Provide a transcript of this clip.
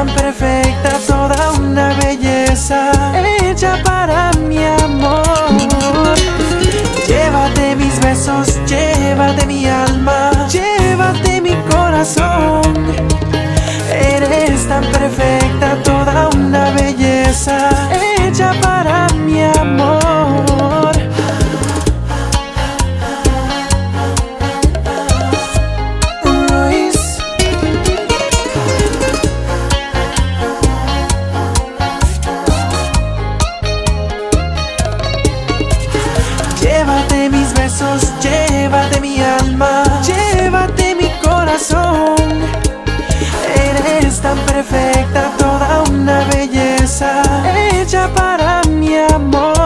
tan perfecta, toda una belleza, hecha para mi amor. Llévate mis besos, llévate mi alma, llévate mi corazón. Eres tan perfecta, toda una belleza, hecha para mi amor. Royce. Llévate mis besos, llévate mi alma, llévate mi corazón. Eres tan perfecta, toda una belleza, hecha para mi amor.